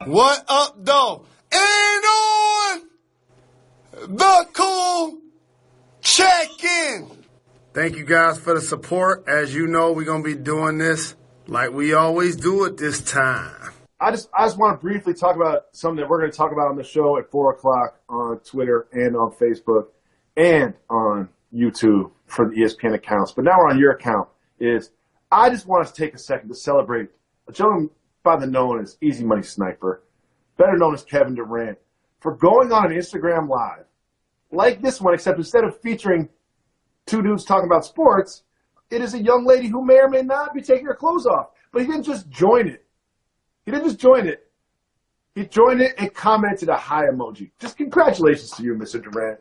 What up, though? And on the cool check-in. Thank you guys for the support. As you know, we're going to be doing this like we always do at this time. I just want to briefly talk about something that we're going to talk about on the show at 4 o'clock on Twitter and on Facebook and on YouTube for the ESPN accounts. But now we're on your account. I just want us to take a second to celebrate a gentleman by the known as Easy Money Sniper, better known as Kevin Durant, for going on an Instagram Live like this one, except instead of featuring two dudes talking about sports, it is a young lady who may or may not be taking her clothes off. But he didn't just join it. He joined it and commented a hi emoji. Just congratulations to you, Mr. Durant.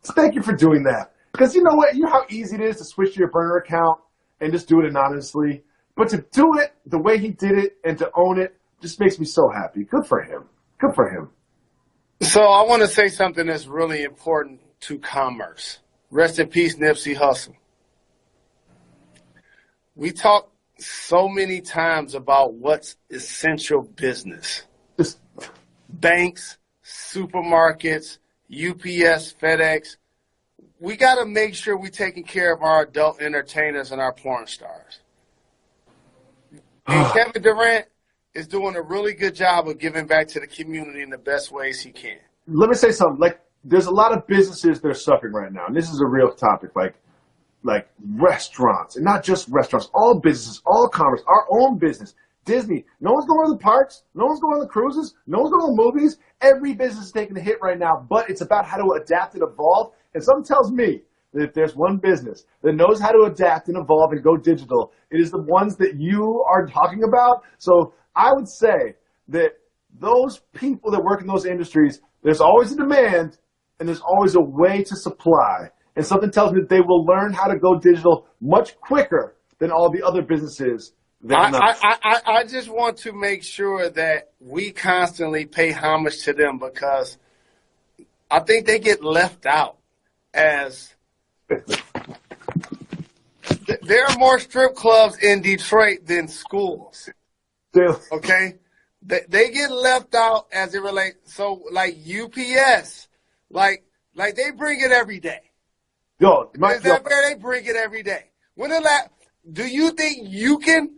Thank you for doing that. Because you know what? You know how easy it is to switch to your burner account and just do it anonymously? But to do it the way he did it and to own it just makes me so happy. Good for him. Good for him. So I want to say something that's really important to commerce. Rest in peace, Nipsey Hussle. We talk so many times about what's essential business. Banks, supermarkets, UPS, FedEx. We got to make sure we're taking care of our adult entertainers and our porn stars. And Kevin Durant is doing a really good job of giving back to the community in the best ways he can. Let me say something. Like, there's a lot of businesses that are suffering right now, and this is a real topic. Like restaurants, and not just restaurants, all businesses, all commerce, our own business. Disney, no one's going to the parks, no one's going to the cruises, no one's going to the movies. Every business is taking a hit right now, but it's about how to adapt and evolve. And something tells me that if there's one business that knows how to adapt and evolve and go digital, it is the ones that you are talking about. So I would say that those people that work in those industries, there's always a demand and there's always a way to supply. And something tells me that they will learn how to go digital much quicker than all the other businesses. I just want to make sure that we constantly pay homage to them because I think they get left out as there are more strip clubs in Detroit than schools. Okay? They get left out as it relates. So like UPS, like they bring it every day. They bring it every day. Do you think you can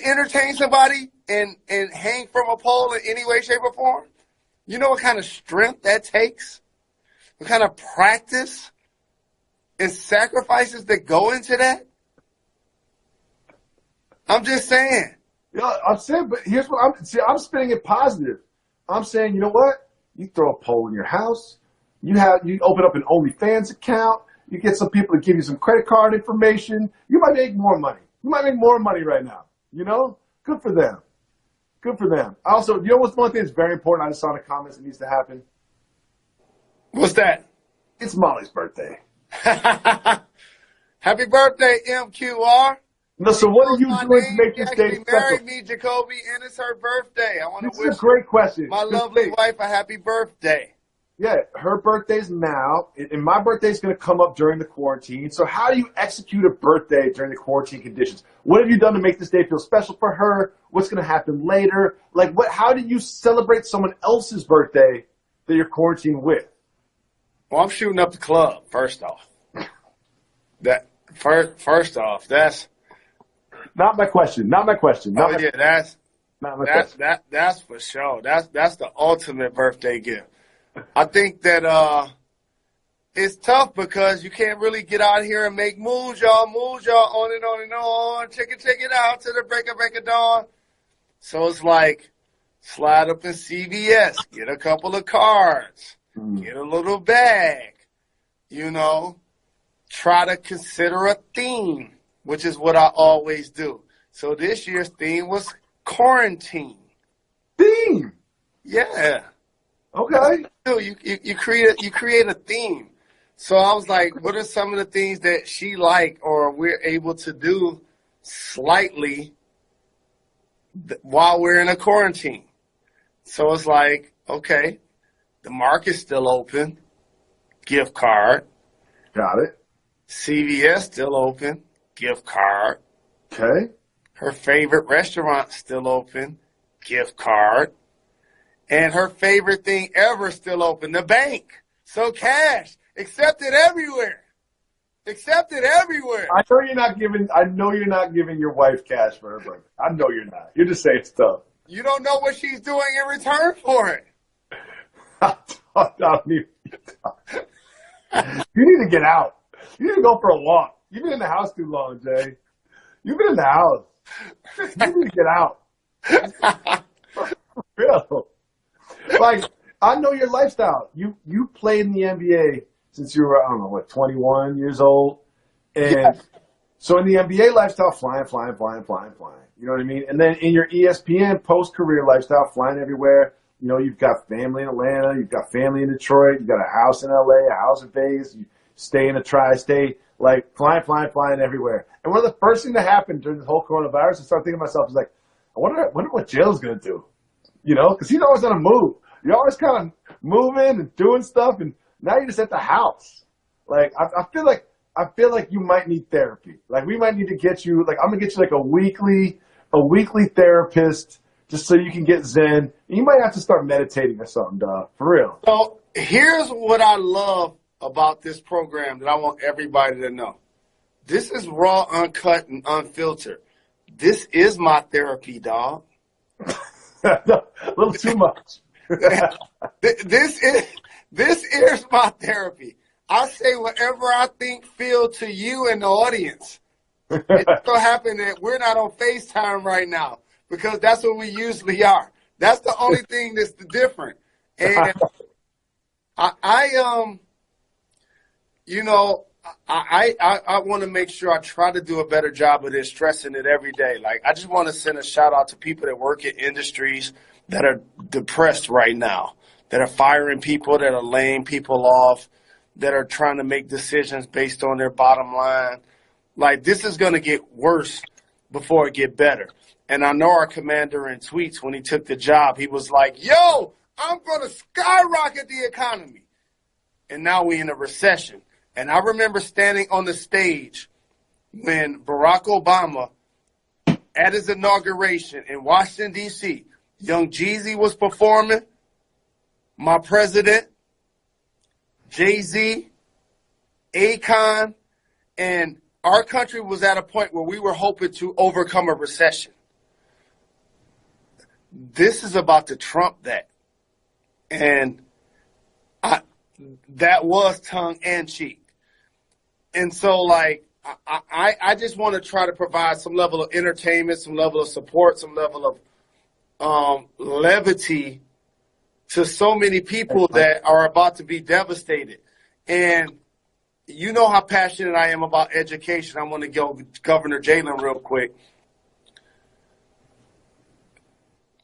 entertain somebody and hang from a pole in any way, shape, or form? You know what kind of strength that takes? What kind of practice and sacrifices that go into that? I'm just saying. Yeah, I'm saying, but here's what I'm spinning it positive. I'm saying, you know what? You throw a pole in your house. You open up an OnlyFans account. You get some people to give you some credit card information. You might make more money. You might make more money right now. You know? Good for them. Good for them. Also, you know what's one thing that's very important I just saw in the comments that needs to happen? What's that? It's Molly's birthday. Happy birthday, MQR. No, so what are you doing to make this day special? She married me, Jacoby, and it's her birthday. I want to wish a great question. My lovely wife a happy birthday. Yeah, her birthday's now, and my birthday's going to come up during the quarantine. So how do you execute a birthday during the quarantine conditions? What have you done to make this day feel special for her? What's going to happen later? Like, how do you celebrate someone else's birthday that you're quarantined with? Well, I'm shooting up the club, first off. First off, that's... Not my question. That's for sure. That's the ultimate birthday gift. I think that it's tough because you can't really get out here and make moves, y'all on and on and on. Check it out to the break of dawn. So it's like slide up in CVS, get a couple of cards, get a little bag, try to consider a theme, which is what I always do. So this year's theme was quarantine. Theme? Yeah. Okay. You create a theme. So I was like, what are some of the things that she liked or we're able to do slightly while we're in a quarantine? So it's like, okay, the market's still open, gift card. Got it. CVS still open, gift card. Okay. Her favorite restaurant still open, gift card. And her favorite thing ever still open, the bank. So cash, accepted everywhere. Accepted everywhere. I know you're not giving your wife cash for her birthday. I know you're not. You're just saying stuff. You don't know what she's doing in return for it. You need to get out. You need to go for a walk. You've been in the house too long, Jay. You've been in the house. You need to get out. For real. Like, I know your lifestyle. You played in the NBA since you were, I don't know, what, 21 years old? And so in the NBA lifestyle, flying. You know what I mean? And then in your ESPN post-career lifestyle, flying everywhere. You know, you've got family in Atlanta, you've got family in Detroit, you've got a house in LA, a house in Vegas, you stay in a tri-state, like flying everywhere. And one of the first things that happened during this whole coronavirus, I started thinking to myself, like, I wonder what Jalen's going to do. You know, because he's always on a move. You're always kind of moving and doing stuff, and now you're just at the house. Like, I feel like you might need therapy. Like, we might need to get you, like, I'm going to get you like a weekly therapist just so you can get zen. You might have to start meditating or something, dog. For real. So here's what I love about this program that I want everybody to know. This is raw, uncut, and unfiltered. This is my therapy, dog. A little too much. This is my therapy. I say whatever I think, feel to you and the audience. It so happened that we're not on FaceTime right now because that's what we usually are. That's the only thing that's different. And I want to make sure I try to do a better job of this, stressing it every day. Like, I just want to send a shout out to people that work in industries that are depressed right now, that are firing people, that are laying people off, that are trying to make decisions based on their bottom line. Like, this is going to get worse before it get better. And I know our commander in tweets, when he took the job, he was like, yo, I'm going to skyrocket the economy. And now we're in a recession. And I remember standing on the stage when Barack Obama, at his inauguration in Washington, D.C., Young Jeezy was performing, my president, Jay-Z, Akon, and our country was at a point where we were hoping to overcome a recession. This is about to trump that. And that was tongue and cheek. And so, like, I just want to try to provide some level of entertainment, some level of support, some level of levity to so many people that are about to be devastated. And you know how passionate I am about education. I want to go Governor Jalen real quick.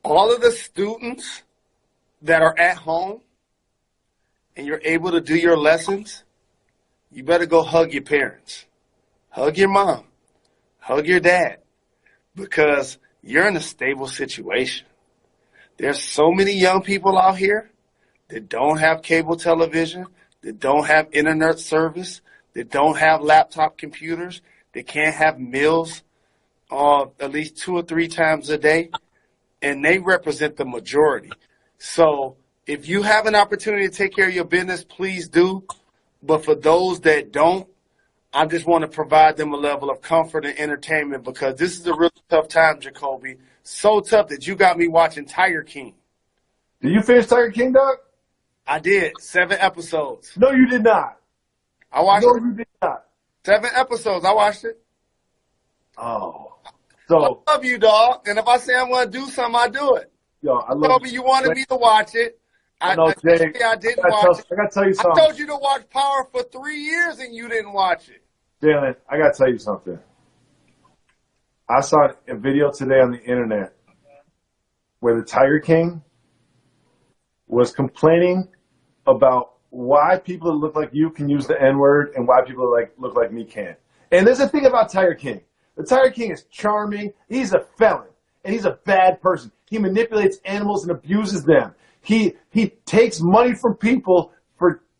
All of the students that are at home and you're able to do your lessons, you better go hug your parents. Hug your mom. Hug your dad. Because you're in a stable situation. There's so many young people out here that don't have cable television, that don't have internet service, that don't have laptop computers, that can't have meals at least 2 or 3 times a day, and they represent the majority. So if you have an opportunity to take care of your business, please do. But for those that don't, I just want to provide them a level of comfort and entertainment because this is a really tough time, Jacoby. So tough that you got me watching Tiger King. Did you finish Tiger King, Doc? I did. 7 episodes. No, you did not. I watched it. No, you did not. 7 episodes. I watched it. Oh. So I love you, dog. And if I say I'm going to do something, I do it. Yo, I love Jacoby, you wanted me to watch it. I didn't watch it. I got to tell you something. I told you to watch Power for 3 years and you didn't watch it. Jalen, I got to tell you something. I saw a video today on the internet where the Tiger King was complaining about why people that look like you can use the N-word and why people that look like me can't. And there's a thing about Tiger King. The Tiger King is charming. He's a felon. And he's a bad person. He manipulates animals and abuses them. He takes money from people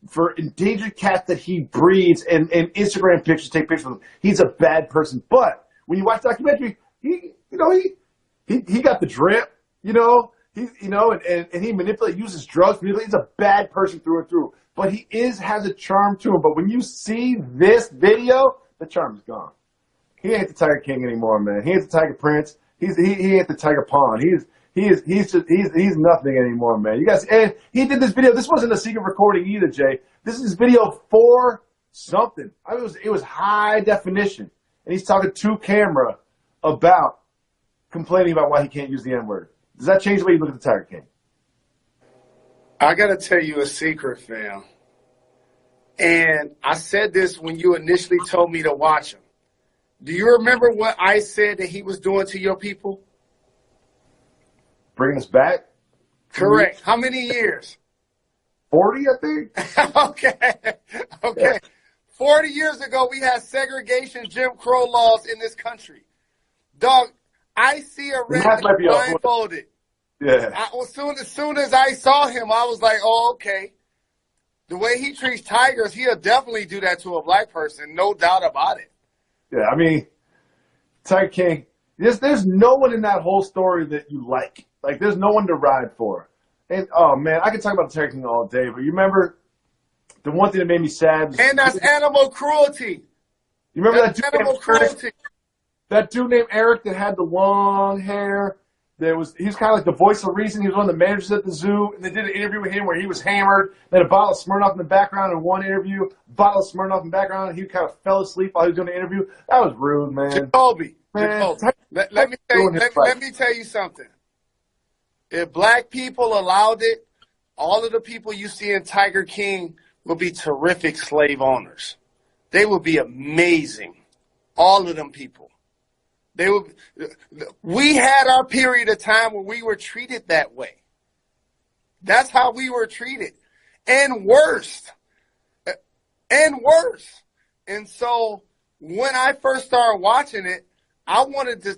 for endangered cats that he breeds and Instagram pictures, take pictures of them. He's a bad person. But when you watch the documentary, he got the drip. And he uses drugs. He's a bad person through and through. But he has a charm to him. But when you see this video, the charm is gone. He ain't the Tiger King anymore, man. He ain't the Tiger Prince. He ain't the Tiger Pawn. He's nothing anymore, man. You guys, and he did this video. This wasn't a secret recording either, Jay. This is video for something. I mean, it was high definition, and he's talking to camera about complaining about why he can't use the N-word. Does that change the way you look at the Tiger King? I got to tell you a secret, fam. And I said this when you initially told me to watch him. Do you remember what I said that he was doing to your people? Bringing us back? Correct. How many years? 40, I think. Okay. Yeah. 40 years ago, we had segregation, Jim Crow laws in this country. Dog, I see a redneck blindfolded. Yeah. As soon as I saw him, I was like, oh, okay. The way he treats tigers, he'll definitely do that to a black person. No doubt about it. Yeah, I mean, Tiger King, there's no one in that whole story that you like. Like, there's no one to ride for. And, oh, man, I could talk about the Tiger King all day, but you remember the one thing that made me sad? Was, and that's animal cruelty. You remember that's animal cruelty? That dude named Eric that had the long hair? He was kind of like the voice of reason. He was one of the managers at the zoo, and they did an interview with him where he was hammered. They had a bottle of Smirnoff in the background in one interview, a bottle of Smirnoff in the background, and he kind of fell asleep while he was doing the interview. That was rude, man. Jacoby. Let me tell you something. If black people allowed it, all of the people you see in Tiger King will be terrific slave owners. They will be amazing. All of them people. We had our period of time where we were treated that way. That's how we were treated. And worse. And so when I first started watching it, I wanted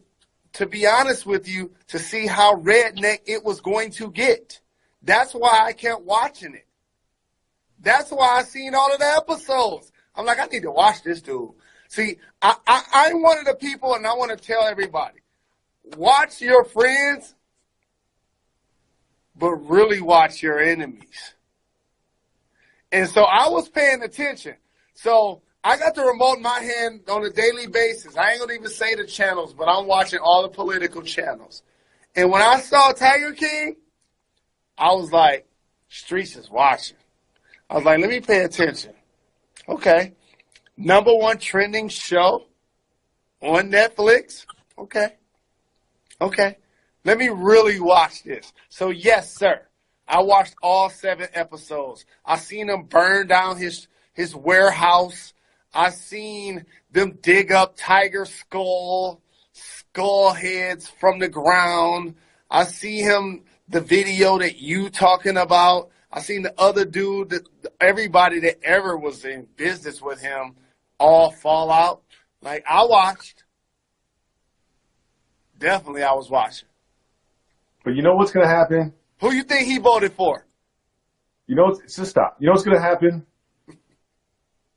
to be honest with you, to see how redneck it was going to get. That's why I kept watching it. That's why I seen all of the episodes. I'm like, I need to watch this dude. See, I'm one of the people, and I want to tell everybody, watch your friends, but really watch your enemies. And so I was paying attention. So I got the remote in my hand on a daily basis. I ain't going to even say the channels, but I'm watching all the political channels. And when I saw Tiger King, I was like, Streets is watching. I was like, let me pay attention. Okay. #1 trending show on Netflix. Okay. Let me really watch this. So, yes, sir. I watched all 7 episodes. I seen him burn down his warehouse. I seen them dig up tiger skull heads from the ground. I see the video that you talking about. I seen the other dude, everybody that ever was in business with him, all fall out. Like, I watched. Definitely I was watching. But you know what's going to happen? Who you think he voted for? Just stop. You know what's going to happen?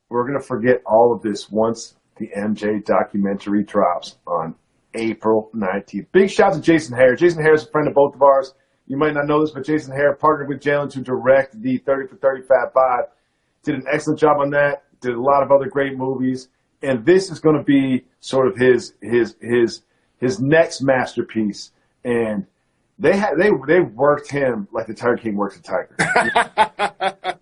We're going to forget all of this once the MJ documentary drops on April 19th. Big shout out to Jason Hare. Jason Hare is a friend of both of ours. You might not know this, but Jason Hare partnered with Jalen to direct the 30 for 30 Fab 5. Did an excellent job on that. Did a lot of other great movies. And this is going to be sort of his next masterpiece. And they worked him like the Tiger King works the tiger.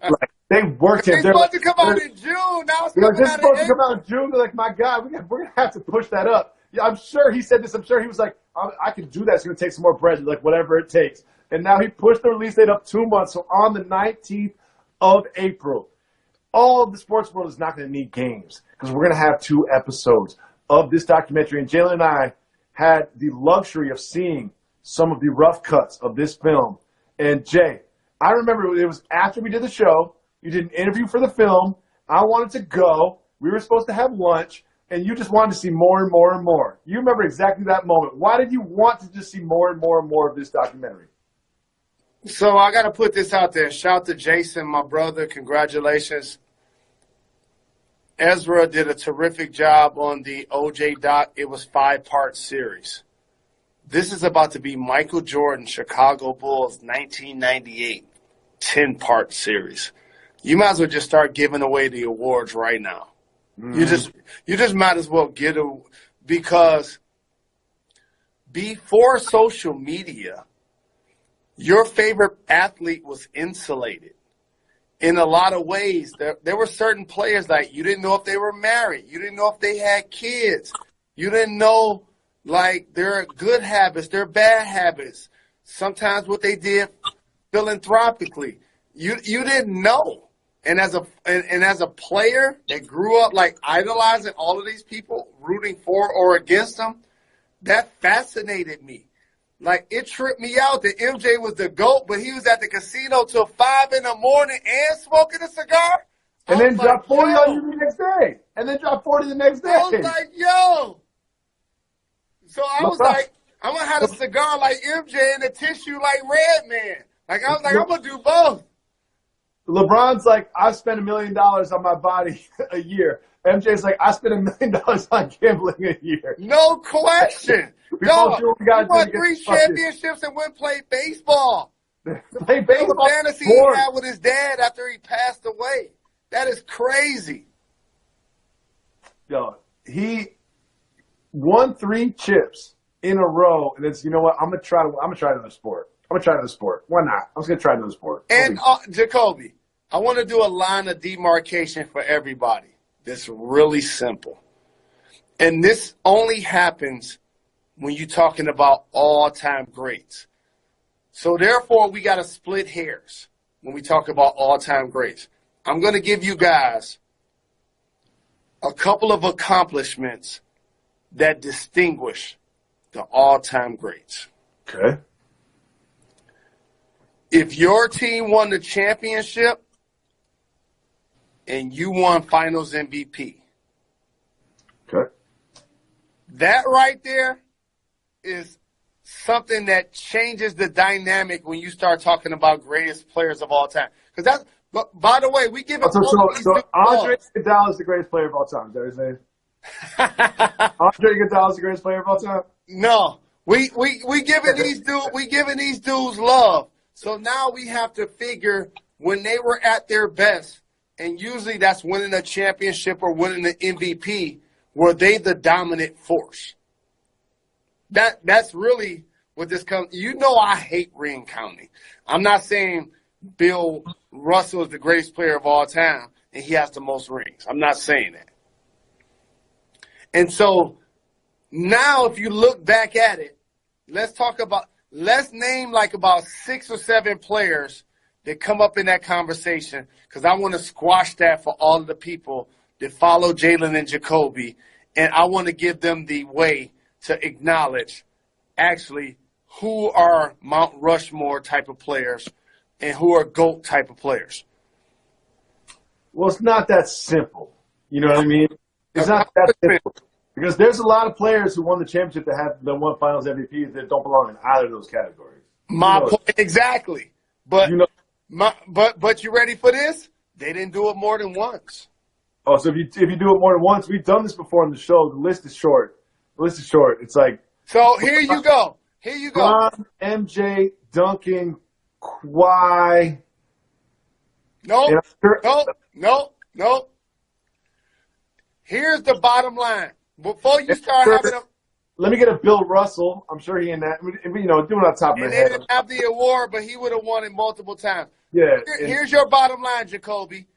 Like, they worked him. It's supposed to come out in June. Now it's coming this out is supposed in to come out in June. They're like, my God, we're going to have to push that up. Yeah, I'm sure he said this. I'm sure he was like, I can do that. It's going to take some more bread, like whatever it takes. And now he pushed the release date up 2 months. So on the 19th of April, all of the sports world is not going to need games because we're going to have 2 episodes of this documentary. And Jalen and I had the luxury of seeing some of the rough cuts of this film. And Jay, I remember it was after we did the show. You did an interview for the film. I wanted to go. We were supposed to have lunch. And you just wanted to see more and more and more. You remember exactly that moment. Why did you want to just see more and more and more of this documentary? So I got to put this out there. Shout to Jason, my brother. Congratulations. Ezra did a terrific job on the OJ doc. It was 5-part series. This is about to be Michael Jordan, Chicago Bulls, 1998, 10-part series. You might as well just start giving away the awards right now. You just might as well get a, because before social media, your favorite athlete was insulated. In a lot of ways, there were certain players like you didn't know if they were married. You didn't know if they had kids. You didn't know like their good habits, their bad habits. Sometimes what they did philanthropically. You didn't know. And as a player that grew up like idolizing all of these people, rooting for or against them, that fascinated me. Like, it tripped me out that MJ was the GOAT, but he was at the casino till 5 in the morning and smoking a cigar. And then dropped 40 on you the next day. And then dropped 40 the next day. I was like, yo. So I was like, I'm going to have a cigar like MJ and a tissue like Redman. Like, I was like, I'm going to do both. LeBron's like, I spent $1 million on my body a year. MJ's like, I spent $1 million on gambling a year. No question. Dog, he won 3 championships and went play baseball. Play baseball. The fantasy he had with his dad after he passed away. That is crazy. Yo, he won 3 chips in a row, and it's, you know what? I'm gonna try another sport. Why not? I'm just gonna try another sport. And Jacoby, I want to do a line of demarcation for everybody. That's really simple. And this only happens when you're talking about all-time greats. So therefore, we got to split hairs when we talk about all-time greats. I'm going to give you guys a couple of accomplishments that distinguish the all-time greats. Okay. If your team won the championship and you won Finals MVP, okay, that right there is something that changes the dynamic when you start talking about greatest players of all time. Because that's, but by the way, we give it. So Andre Iguodala is the greatest player of all time. Is that what you're saying? Andre Iguodala is the greatest player of all time. No, we giving these dudes love. So now we have to figure when they were at their best, and usually that's winning a championship or winning the MVP. Were they the dominant force? That's really what this comes. You know, I hate ring counting. I'm not saying Bill Russell is the greatest player of all time and he has the most rings. I'm not saying that. And so now, if you look back at it, let's name like about 6 or 7 players that come up in that conversation, because I want to squash that for all of the people that follow Jalen and Jacoby, and I want to give them the way to acknowledge actually who are Mount Rushmore type of players and who are GOAT type of players. Well, it's not that simple. You know what I mean? It's not that simple. Because there's a lot of players who won the championship that won Finals MVP that don't belong in either of those categories. My point, exactly. But but you ready for this? They didn't do it more than once. Oh, so if you do it more than once, we've done this before on the show. The list is short. It's like, so here you go. Ron, MJ, Duncan, Kawhi. No. Here's the bottom line. Before you start having a... Let me get a Bill Russell. I'm sure he in that. Doing it on top of my head. They didn't have the award, but he would have won it multiple times. Yeah. Here's your bottom line, Jacoby.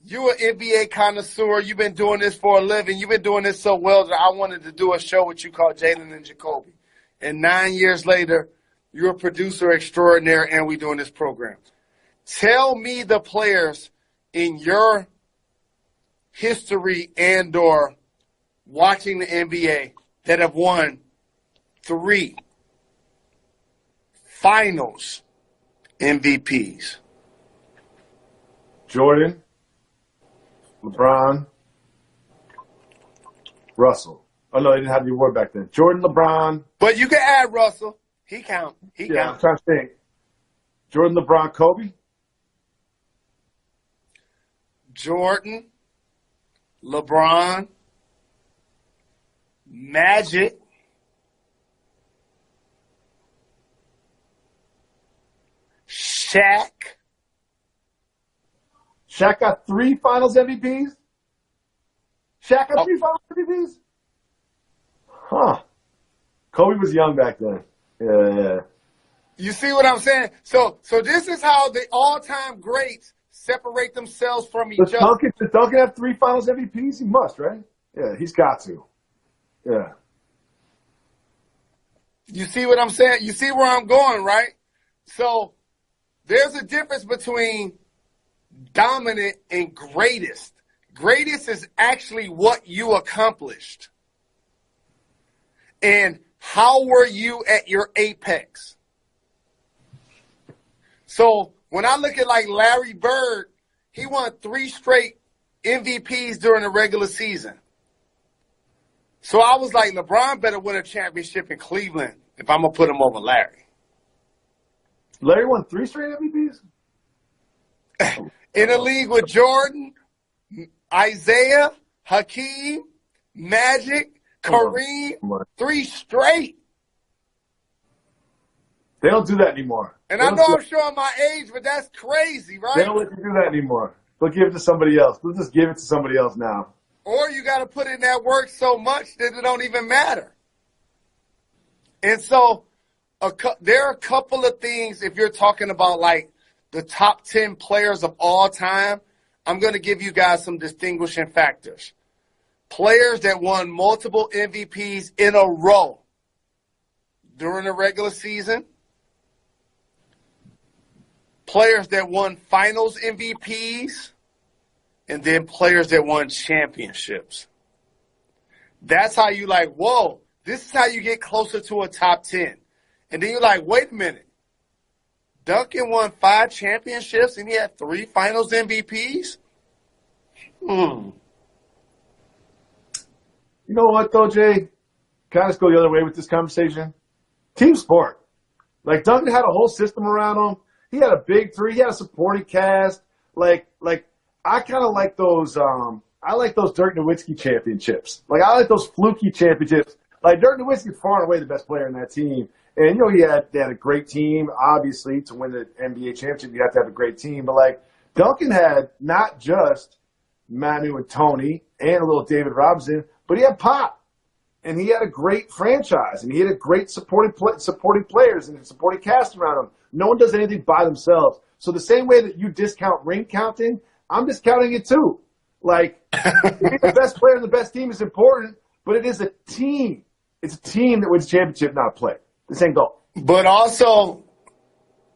You're an NBA connoisseur. You've been doing this for a living. You've been doing this so well that I wanted to do a show with you called Jalen and Jacoby. And 9 years later, you're a producer extraordinaire, and we're doing this program. Tell me the players in your history and or watching the NBA that have won 3 Finals MVPs. Jordan, LeBron, Russell. Oh, no, they didn't have the award back then. Jordan, LeBron. But you can add Russell. He count. I'm trying to think. Jordan, LeBron, Kobe. Jordan, LeBron, Magic, Shaq. Shaq got 3 Finals MVPs? Shaq got 3 Finals MVPs? Huh. Kobe was young back then. Yeah. You see what I'm saying? So this is how the all-time greats separate themselves from each other. Does Duncan have 3 Finals MVPs? He must, right? Yeah, he's got to. Yeah. You see what I'm saying? You see where I'm going, right? So there's a difference between dominant and greatest. Greatest is actually what you accomplished. And how were you at your apex? So when I look at like Larry Bird, he won 3 straight MVPs during the regular season. So I was like, LeBron better win a championship in Cleveland if I'm going to put him over Larry. Larry won 3 straight MVPs? In a league with Jordan, Isaiah, Hakeem, Magic, Kareem, 3 straight. They don't do that anymore. And I know I'm showing my age, but that's crazy, right? They don't let you do that anymore. They'll give it to somebody else. They'll just give it to somebody else now. Or you got to put in that work so much that it don't even matter. And so there are a couple of things, if you're talking about like the top 10 players of all time, I'm going to give you guys some distinguishing factors. Players that won multiple MVPs in a row during the regular season. Players that won finals MVPs. And then players that won championships. That's how you like, whoa, this is how you get closer to a top 10. And then you're like, wait a minute. Duncan won 5 championships and he had 3 finals MVPs? You know what, though, Jay? Can I just go the other way with this conversation? Team sport. Like, Duncan had a whole system around him. He had a big 3. He had a supporting cast. Like I kind of like those. I like those Dirk Nowitzki championships. Like, I like those fluky championships. Like, Dirk Nowitzki is far and away the best player in that team. And, you know, they had a great team, obviously, to win the NBA championship. You have to have a great team. But, like, Duncan had not just Manu and Tony and a little David Robinson, but he had Pop. And he had a great franchise. And he had a great supporting players and a supporting cast around him. No one does anything by themselves. So the same way that you discount ring counting, I'm discounting it too. Like, being the best player and the best team is important, but it is a team. It's a team that wins championship, not a play. This ain't golf. But also,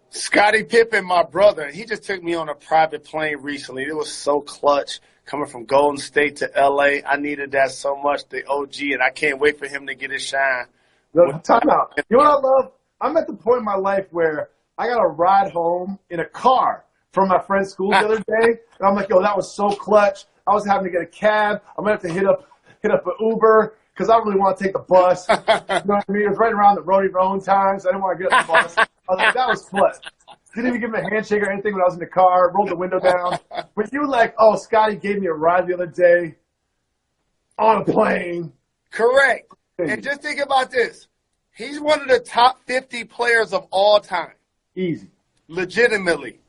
Scottie Pippen, my brother, he just took me on a private plane recently. It was so clutch coming from Golden State to L.A. I needed that so much, the OG, and I can't wait for him to get his shine. Time out. You know what I love? I'm at the point in my life where I got to ride home in a car from my friend's school the other day, and I'm like, yo, that was so clutch. I was having to get a cab. I'm going to have to hit up an Uber because I really want to take the bus. You know what I mean? It was right around the Rody Roan time, so I didn't want to get on the bus. I was like, that was clutch. Didn't even give him a handshake or anything when I was in the car, rolled the window down. But you were like, oh, Scotty gave me a ride the other day on a plane. Correct. And just think about this. He's one of the top 50 players of all time. Easy. Legitimately.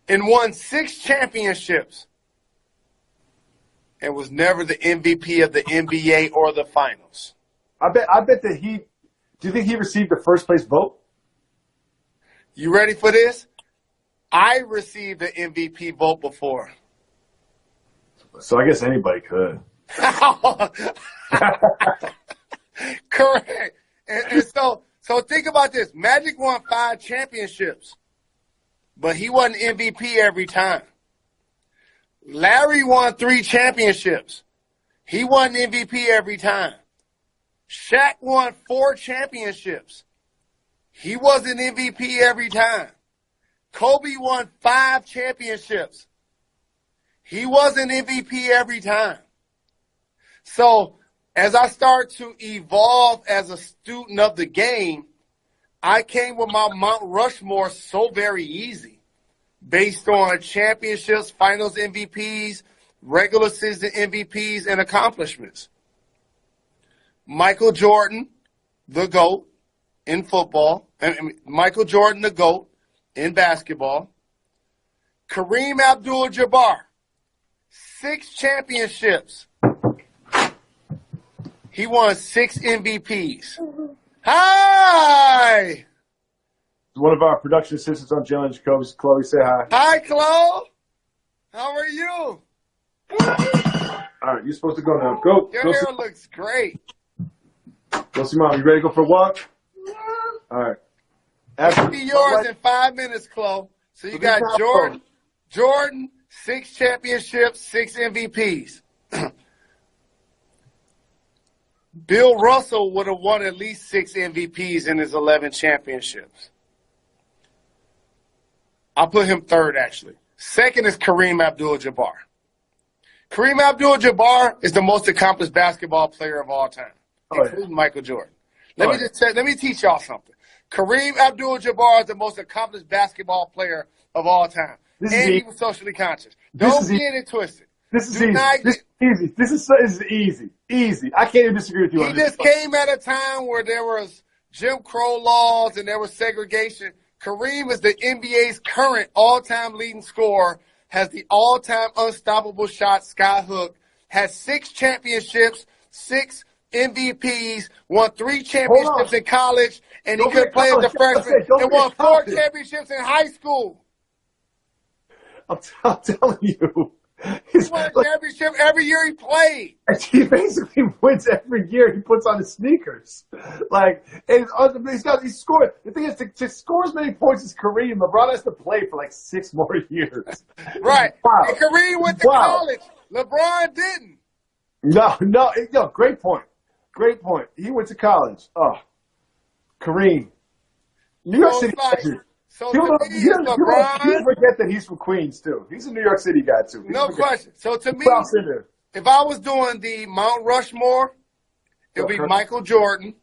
And won 6 championships. And was never the MVP of the NBA or the finals. I bet that do you think he received the first place vote? You ready for this? I received the MVP vote before. So I guess anybody could. Correct. And so think about this. Magic won 5 championships, but he wasn't MVP every time. Larry won 3 championships. He wasn't MVP every time. Shaq won 4 championships. He wasn't MVP every time. Kobe won 5 championships. He wasn't MVP every time. So as I start to evolve as a student of the game, I came with my Mount Rushmore so very easy based on championships, finals MVPs, regular season MVPs, and accomplishments. Michael Jordan, the GOAT in football. Michael Jordan, the GOAT in basketball. Kareem Abdul-Jabbar, 6 championships. He won 6 MVPs. Hi! One of our production assistants on Jalen Jacoby. Chloe, say hi. Hi, Chloe. How are you? All right, you're supposed to go now. Go. Your go hair see, looks great. go see Mom. You ready to go for a walk? All right. It'll be yours in 5 minutes, Chloe. So you got Jordan, 6 championships, 6 MVPs. Bill Russell would have won at least 6 MVPs in his 11 championships. I'll put him third, actually. Second is Kareem Abdul-Jabbar. Kareem Abdul-Jabbar is the most accomplished basketball player of all time, including Michael Jordan. Let me teach y'all something. Kareem Abdul-Jabbar is the most accomplished basketball player of all time. And he was socially conscious. Don't get it twisted. This is easy. This is easy. Easy. I can't even disagree with you on this. He just came at a time where there was Jim Crow laws and there was segregation. Kareem is the NBA's current all-time leading scorer, has the all-time unstoppable shot, skyhook, has 6 championships, 6 MVPs, won 3 championships in college, and he could play as a freshman, and won 4 championships in high school. I'm telling you. He won a championship every year he played. He basically wins every year. He puts on his sneakers. He's scored. The thing is, to score as many points as Kareem, LeBron has to play for like 6 more years. Right. Wow. And Kareem went to college. LeBron didn't. No. Great point. Great point. He went to college. Oh, Kareem. New York City. So people LeBron, forget that he's from Queens, too. He's a New York City guy, too. No question. So to me, if I was doing the Mount Rushmore, it would be Michael Jordan.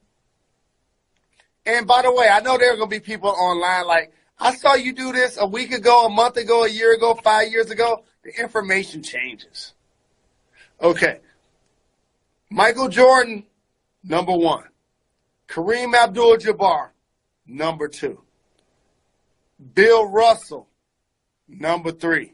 And by the way, I know there are going to be people online like, I saw you do this a week ago, a month ago, a year ago, 5 years ago. The information changes. Okay. Michael Jordan, number 1. Kareem Abdul-Jabbar, number 2. Bill Russell, number 3.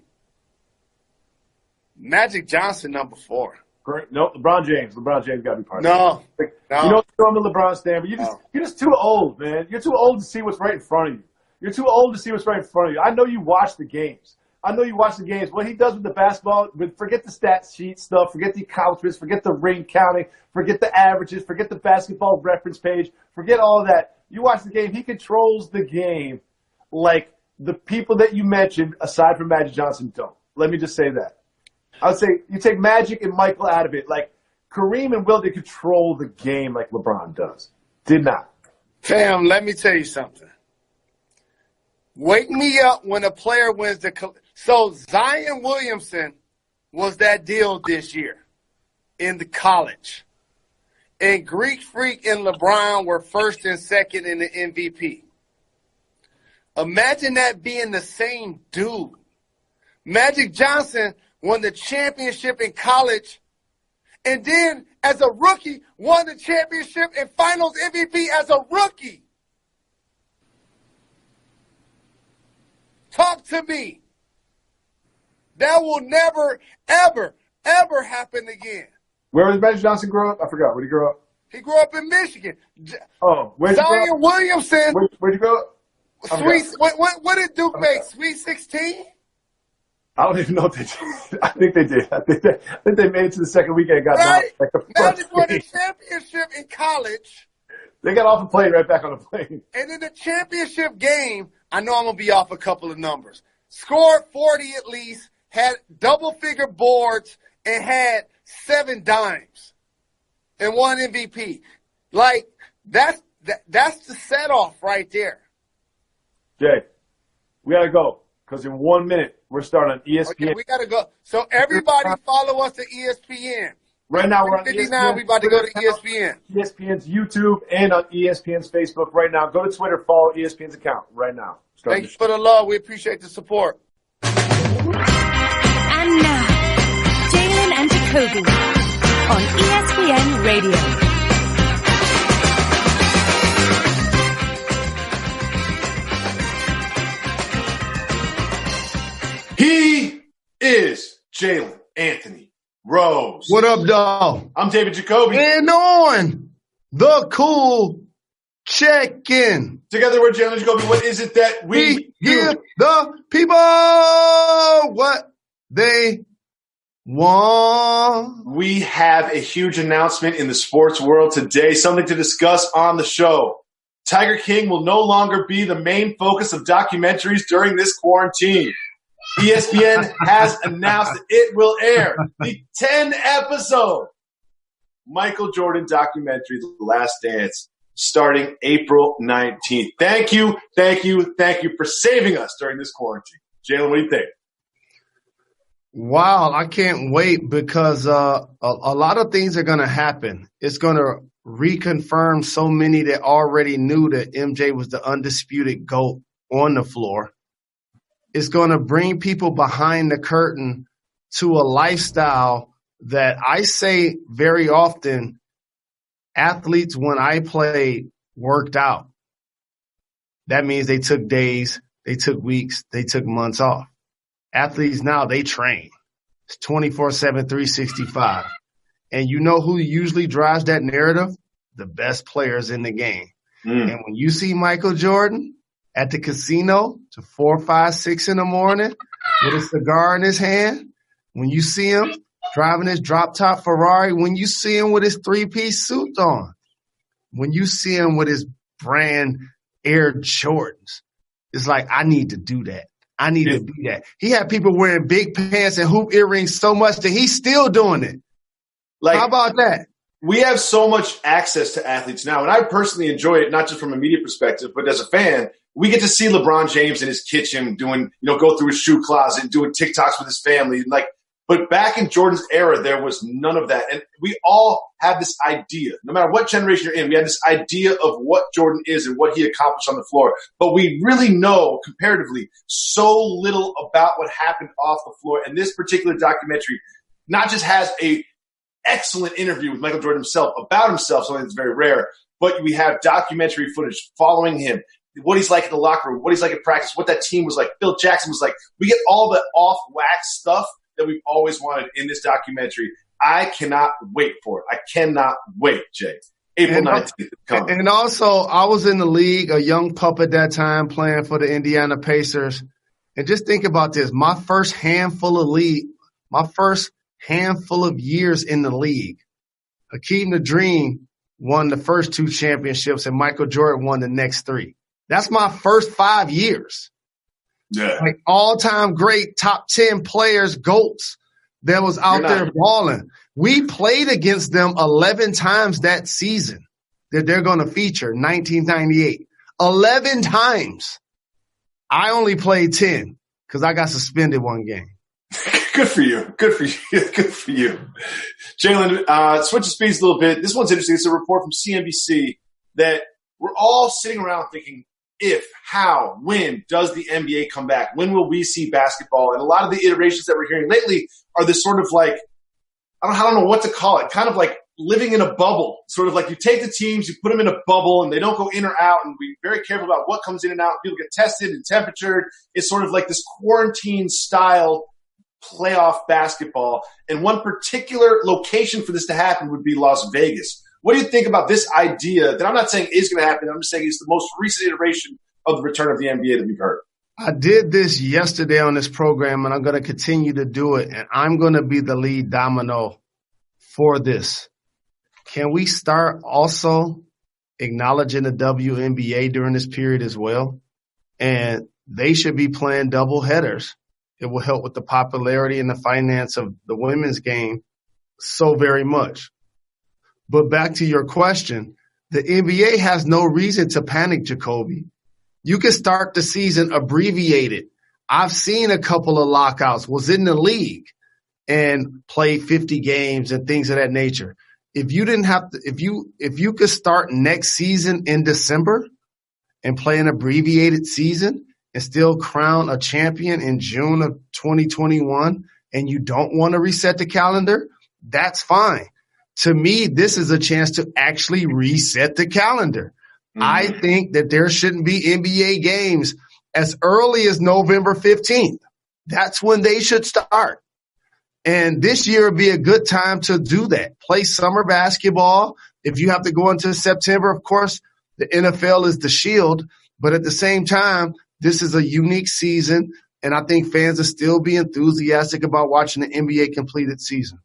Magic Johnson, number 4. Great. No, LeBron James. LeBron James got to be part of it. No. You know, I'm a LeBron stan, but you're just too old, man. You're too old to see what's right in front of you. You're too old to see what's right in front of you. I know you watch the games. What he does with the basketball, forget the stat sheet stuff, forget the accomplishments, forget the ring counting, forget the averages, forget the basketball reference page, forget all of that. You watch the game. He controls the game like the people that you mentioned, aside from Magic Johnson, don't. Let me just say that. I would say you take Magic and Michael out of it. Like, Kareem and Will, they control the game like LeBron does. Did not. Fam, let me tell you something. Wake me up when a player wins the – so Zion Williamson was that deal this year in the college. And Greek Freak and LeBron were first and second in the MVP. Imagine that being the same dude. Magic Johnson won the championship in college, and then as a rookie won the championship and finals MVP as a rookie. Talk to me. That will never, ever, ever happen again. Where did Magic Johnson grow up? I forgot. Where did he grow up? He grew up in Michigan. Where'd you grow up? Zion Williamson. Where'd you grow up? What did Duke make? Sweet 16? I don't even know if they did. I think they did. I think they made it to the second weekend and got right? Like the Magic won the championship in college. They got off the plane, right back on the plane. And in the championship game, I know I'm going to be off a couple of numbers. Scored 40 at least, had double-figure boards, and had 7 dimes and won MVP. Like, that's the set-off right there. Jay, we got to go because in 1 minute, we're starting on ESPN. Okay, we got to go. So everybody follow us at ESPN. Right now, we're on 59, we about to go to ESPN. ESPN's YouTube and on ESPN's Facebook right now. Go to Twitter, follow ESPN's account right now. Thank you for the love. We appreciate the support. And now, Jalen and Jacoby on ESPN Radio. is Jalen Anthony Rose. What up, dog? I'm David Jacoby. And on the cool check-in. Together we're Jalen Jacoby. What is it that we give the people what they want? We have a huge announcement in the sports world today, something to discuss on the show. Tiger King will no longer be the main focus of documentaries during this quarantine. ESPN has announced that it will air the 10-episode Michael Jordan documentary, The Last Dance, starting April 19th. Thank you for saving us during this quarantine. Jalen, what do you think? Wow, I can't wait because a lot of things are going to happen. It's going to reconfirm so many that already knew that MJ was the undisputed GOAT on the floor. It's going to bring people behind the curtain to a lifestyle that I say very often athletes, when I played, worked out. That means they took days, they took weeks, they took months off. Athletes now, they train. It's 24/7, 365. And you know who usually drives that narrative? The best players in the game. And when you see Michael Jordan at the casino to 4, 5, 6 in the morning with a cigar in his hand, when you see him driving his drop-top Ferrari, when you see him with his 3-piece suit on, when you see him with his brand Air Jordans, it's like, I need to do that. I need to be that. He had people wearing big pants and hoop earrings so much that he's still doing it. Like, how about that? We have so much access to athletes now, and I personally enjoy it, not just from a media perspective, but as a fan. We get to see LeBron James in his kitchen doing, go through his shoe closet, doing TikToks with his family. But back in Jordan's era, there was none of that. And we all have this idea, no matter what generation you're in, we have this idea of what Jordan is and what he accomplished on the floor. But we really know, comparatively, so little about what happened off the floor. And this particular documentary not just has a excellent interview with Michael Jordan himself about himself, something that's very rare, but we have documentary footage following him, what he's like in the locker room, what he's like in practice, what that team was like, Phil Jackson was like. We get all the off-wax stuff that we've always wanted in this documentary. I cannot wait for it. I cannot wait, Jay. April 19th is coming. And also, I was in the league, a young pup at that time, playing for the Indiana Pacers. And just think about this. My first handful of years in the league, Hakeem the Dream won the first 2 championships and Michael Jordan won the next 3. That's my first 5 years. Yeah. Like all-time great top 10 players, GOATs that was out there balling. We played against them 11 times that season that they're going to feature, 1998. 11 times. I only played 10 because I got suspended one game. Good for you. Jalen, switch the speeds a little bit. This one's interesting. It's a report from CNBC that we're all sitting around thinking, if, how, when does the NBA come back? When will we see basketball? And a lot of the iterations that we're hearing lately are this sort of like, I don't know what to call it, kind of like living in a bubble. Sort of like you take the teams, you put them in a bubble, and they don't go in or out, and be very careful about what comes in and out. People get tested and temperatured. It's sort of like this quarantine-style playoff basketball. And one particular location for this to happen would be Las Vegas. What do you think about this idea that I'm not saying is going to happen? I'm just saying it's the most recent iteration of the return of the NBA that we've heard. I did this yesterday on this program, and I'm going to continue to do it, and I'm going to be the lead domino for this. Can we start also acknowledging the WNBA during this period as well? And they should be playing double headers. It will help with the popularity and the finance of the women's game so very much. But back to your question, the NBA has no reason to panic, Jacoby. You can start the season abbreviated. I've seen a couple of lockouts, was in the league and played 50 games and things of that nature. If you didn't have to, if you could start next season in December and play an abbreviated season and still crown a champion in June of 2021 and you don't want to reset the calendar, that's fine. To me, this is a chance to actually reset the calendar. Mm-hmm. I think that there shouldn't be NBA games as early as November 15th. that's when they should start. And this year would be a good time to do that. Play summer basketball. If you have to go into September, of course, the NFL is the shield. But at the same time, this is a unique season, and I think fans will still be enthusiastic about watching the NBA completed season.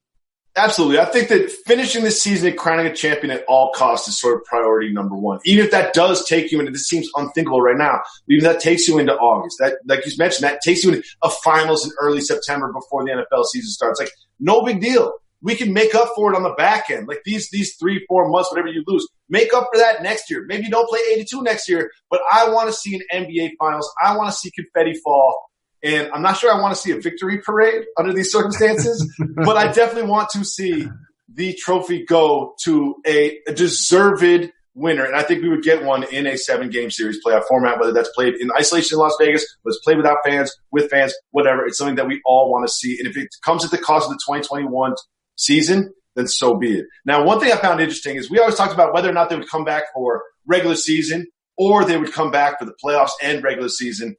Absolutely. I think that finishing this season and crowning a champion at all costs is sort of priority number one. Even if that does take you into – this seems unthinkable right now. Even if that takes you into August. That, like you mentioned, that takes you into a finals in early September before the NFL season starts. Like, no big deal. We can make up for it on the back end. Like these 3-4 months, whatever you lose, make up for that next year. Maybe you don't play 82 next year, but I want to see an NBA finals. I want to see confetti fall. And I'm not sure I want to see a victory parade under these circumstances, but I definitely want to see the trophy go to a deserved winner. And I think we would get one in a 7-game series playoff format, whether that's played in isolation in Las Vegas, whether it's played without fans, with fans, whatever. It's something that we all want to see. And if it comes at the cost of the 2021 season, then so be it. Now, one thing I found interesting is we always talked about whether or not they would come back for regular season or they would come back for the playoffs and regular season.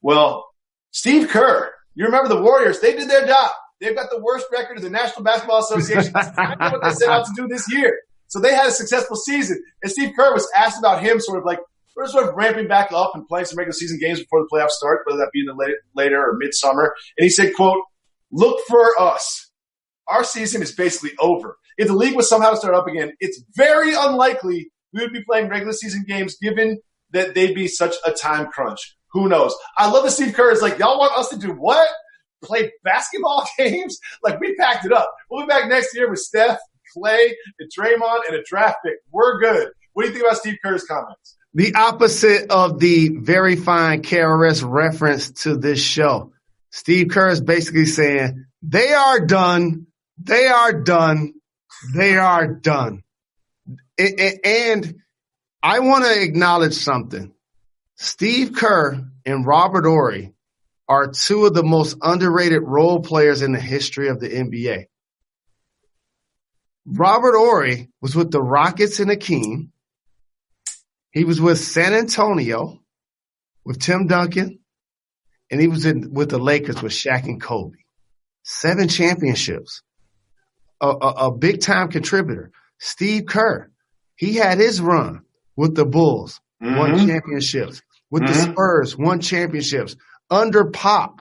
Well, Steve Kerr, you remember the Warriors, they did their job. They've got the worst record of the National Basketball Association. That's exactly what they set out to do this year. So they had a successful season. And Steve Kerr was asked about him we're sort of ramping back up and playing some regular season games before the playoffs start, whether that be in the later or midsummer. And he said, quote, "Look for us. Our season is basically over. If the league was somehow to start up again, it's very unlikely we would be playing regular season games given that they'd be such a time crunch. Who knows?" I love that Steve Kerr is like, y'all want us to do what? Play basketball games? Like, we packed it up. We'll be back next year with Steph, Clay, and Draymond, and a draft pick. We're good. What do you think about Steve Kerr's comments? The opposite of the very fine KRS reference to this show. Steve Kerr is basically saying, they are done. They are done. They are done. And I want to acknowledge something. Steve Kerr and Robert Horry are two of the most underrated role players in the history of the NBA. Robert Horry was with the Rockets and Hakeem. He was with San Antonio with Tim Duncan, and he was with the Lakers with Shaq and Kobe. 7 championships. A big-time contributor. Steve Kerr, he had his run with the Bulls, won championships. With the Spurs, won championships. Under Pop,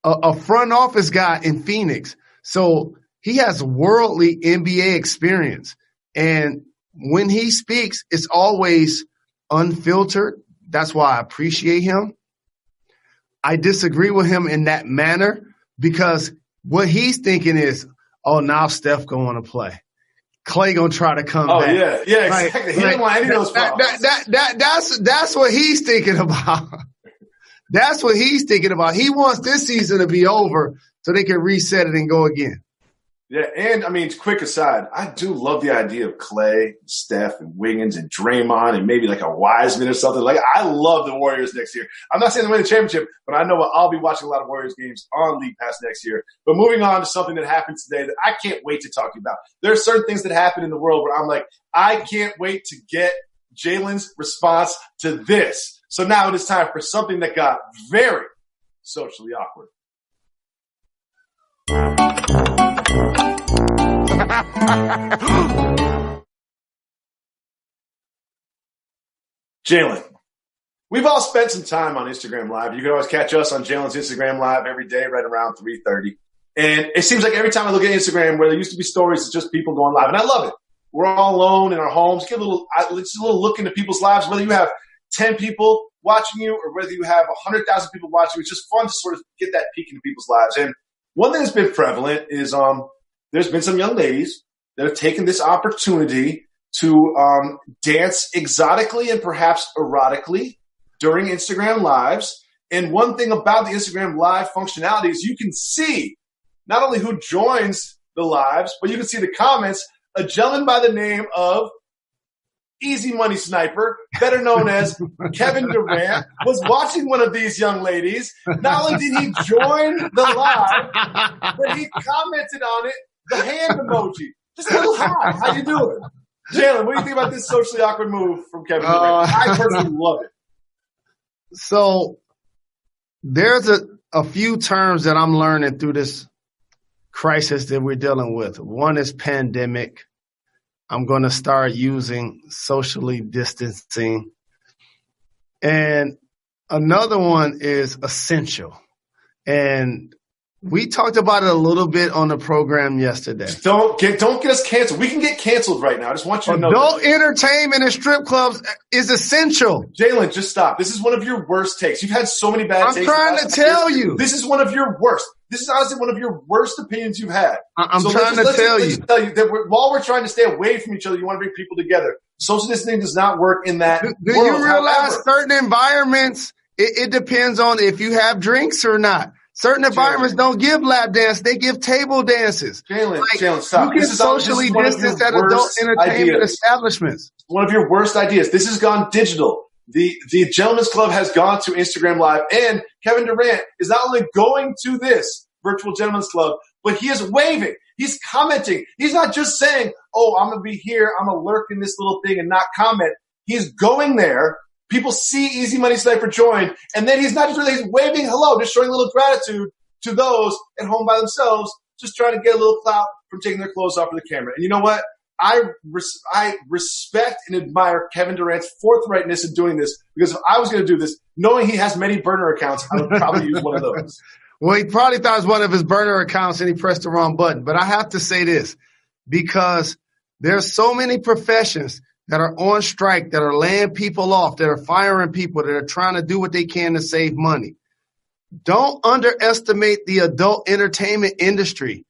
a front office guy in Phoenix. So he has worldly NBA experience. And when he speaks, it's always unfiltered. That's why I appreciate him. I disagree with him in that manner because what he's thinking is, oh, now Steph going to want to play. Clay gonna try to come back. Oh yeah, exactly. He didn't want any of those problems. That's what he's thinking about. That's what he's thinking about. He wants this season to be over so they can reset it and go again. Yeah, and I mean, quick aside, I do love the idea of Clay, Steph, and Wiggins, and Draymond, and maybe like a Wiseman or something. Like, I love the Warriors next year. I'm not saying they win the championship, but I know I'll be watching a lot of Warriors games on League Pass next year. But moving on to something that happened today that I can't wait to talk to you about. There are certain things that happen in the world where I'm like, I can't wait to get Jalen's response to this. So now it is time for something that got very socially awkward. Jalen, we've all spent some time on Instagram Live. You can always catch us on Jalen's Instagram Live every day right around 3:30. And it seems like every time I look at Instagram where there used to be stories, it's just people going live. And I love it. We're all alone in our homes. Get a little look into people's lives, whether you have 10 people watching you or whether you have 100,000 people watching you. It's just fun to sort of get that peek into people's lives. And one thing that's been prevalent is there's been some young ladies that have taken this opportunity to dance exotically and perhaps erotically during Instagram Lives. And one thing about the Instagram Live functionality is you can see not only who joins the lives, but you can see the comments. A gentleman by the name of Easy Money Sniper, better known as Kevin Durant, was watching one of these young ladies. Not only did he join the live, but he commented on it, the hand emoji. Just a little hi. How you doing? Jalen, what do you think about this socially awkward move from Kevin Durant? I personally love it. So there's a few terms that I'm learning through this crisis that we're dealing with. One is pandemic. I'm going to start using socially distancing. And another one is essential. And we talked about it a little bit on the program yesterday. Just don't get us canceled. We can get canceled right now. I just want you to know. Adult entertainment and strip clubs is essential. Jalen, just stop. This is one of your worst takes. You've had so many bad takes. I'm trying to tell you. This is one of your worst. This is honestly one of your worst opinions you've had. I'm trying to tell you. Tell you that while we're trying to stay away from each other, you want to bring people together. Social distancing does not work in that world. Do you realize certain environments, it depends on if you have drinks or not. Certain environments don't give lap dance; they give table dances. Jalen, stop. You can socially distance at adult entertainment establishments. One of your worst ideas. This has gone digital. The Gentlemen's Club has gone to Instagram Live, and Kevin Durant is not only going to this virtual Gentlemen's Club, but he is waving. He's commenting. He's not just saying, "Oh, I'm gonna be here. I'm gonna lurk in this little thing and not comment." He's going there. People see Easy Money Sniper join, and then he's not just really, he's waving hello, just showing a little gratitude to those at home by themselves, just trying to get a little clout from taking their clothes off of the camera. And you know what? I respect and admire Kevin Durant's forthrightness in doing this, because if I was going to do this, knowing he has many burner accounts, I would probably use one of those. Well, he probably thought it was one of his burner accounts and he pressed the wrong button. But I have to say this, because there's so many professions that are on strike, that are laying people off, that are firing people, that are trying to do what they can to save money. Don't underestimate the adult entertainment industry.